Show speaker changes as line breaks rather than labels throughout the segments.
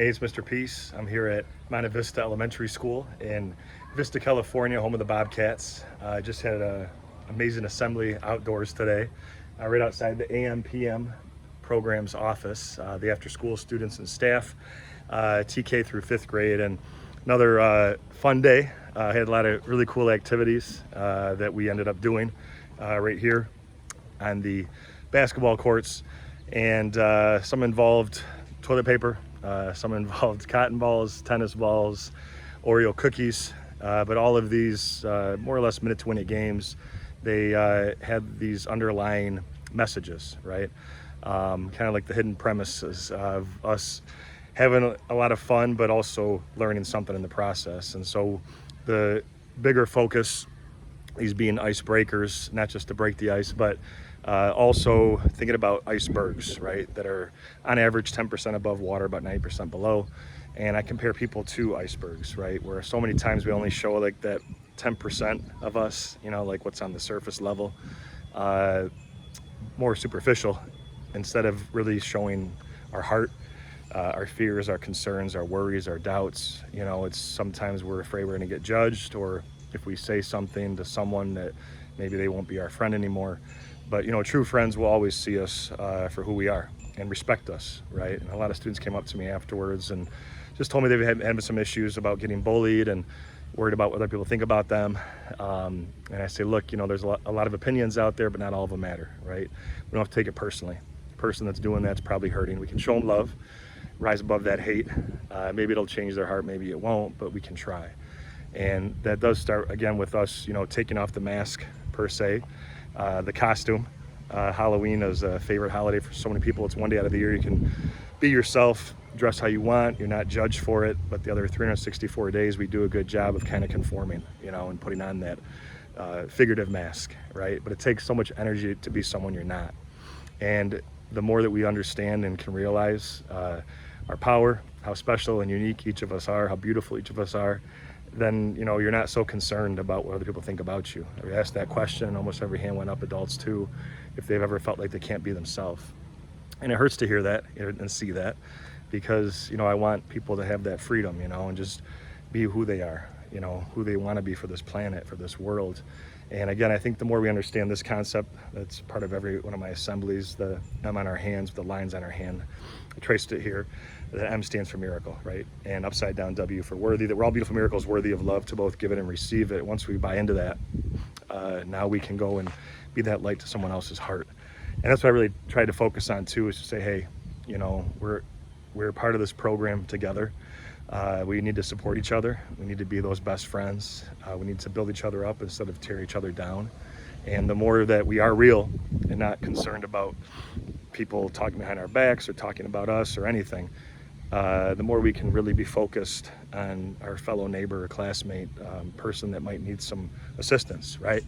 Hey, it's Mr. Peace. I'm here at Monte Vista Elementary School in Vista, California, home of the Bobcats. I just had an amazing assembly outdoors today, right outside the AM/PM programs office. The after-school students and staff, TK through 5th grade, and another fun day. Had a lot of really cool activities that we ended up doing right here on the basketball courts, and some involved toilet paper. Some involved cotton balls, tennis balls, Oreo cookies, but all of these more or less minute-to-win-it games, they had these underlying messages, right? Kind of like the hidden premises of us having a lot of fun, but also learning something in the process. And so the bigger focus is being icebreakers, not just to break the ice, but also thinking about icebergs, right, that are on average 10% above water, about 90% below. And I compare people to icebergs, right, where so many times we only show like that 10% of us, you know, like what's on the surface level, more superficial, instead of really showing our heart, our fears, our concerns, our worries, our doubts. You know, it's sometimes we're afraid we're going to get judged, or if we say something to someone that maybe they won't be our friend anymore. But, you know, true friends will always see us for who we are and respect us, right? And a lot of students came up to me afterwards and just told me they've had some issues about getting bullied and worried about what other people think about them. And I say, look, you know, there's a lot of opinions out there, but not all of them matter, right? We don't have to take it personally. The person that's doing that's probably hurting. We can show them love, rise above that hate. Maybe it'll change their heart, maybe it won't, but we can try. And that does start, again, with us, you know, taking off the mask per se. The costume. Halloween is a favorite holiday for so many people. It's one day out of the year you can be yourself, dress how you want. You're not judged for it. But the other 364 days, we do a good job of kind of conforming, you know, and putting on that figurative mask, right? But it takes so much energy to be someone you're not. And the more that we understand and can realize our power, how special and unique each of us are, how beautiful each of us are, then, you know, you're not so concerned about what other people think about you. I asked that question, and almost every hand went up, adults too, if they've ever felt like they can't be themselves. And it hurts to hear that and see that, because, you know, I want people to have that freedom, you know, and just be who they are, you know, who they want to be for this planet, for this world. And again, I think the more we understand this concept, that's part of every one of my assemblies, the M on our hands, the lines on our hand. I traced it here. The M stands for miracle, right? And upside down W for worthy, that we're all beautiful miracles worthy of love to both give it and receive it. Once we buy into that, now we can go and be that light to someone else's heart. And that's what I really tried to focus on too, is to say, hey, you know, we're part of this program together. We need to support each other. We need to be those best friends. We need to build each other up instead of tear each other down. And the more that we are real and not concerned about people talking behind our backs or talking about us or anything, the more we can really be focused on our fellow neighbor or classmate, person that might need some assistance, right?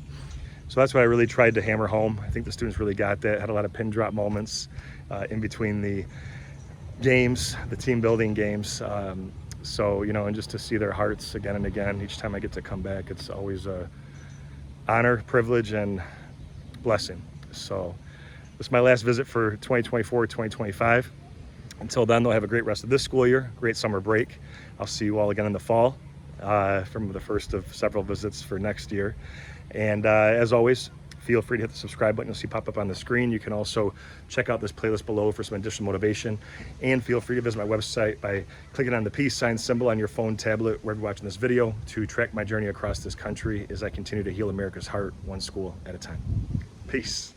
So that's what I really tried to hammer home. I think the students really got that. Had a lot of pin drop moments in between the games, the team building games. So, you know, and just to see their hearts again and again, each time I get to come back, it's always a honor, privilege, and blessing. So this is my last visit for 2024-2025. Until then, they'll have a great rest of this school year, great summer break. I'll see you all again in the fall from the first of several visits for next year. And as always, feel free to hit the subscribe button you'll see pop up on the screen. You can also check out this playlist below for some additional motivation. And feel free to visit my website by clicking on the peace sign symbol on your phone, tablet, wherever you're watching this video, to track my journey across this country as I continue to heal America's heart one school at a time. Peace.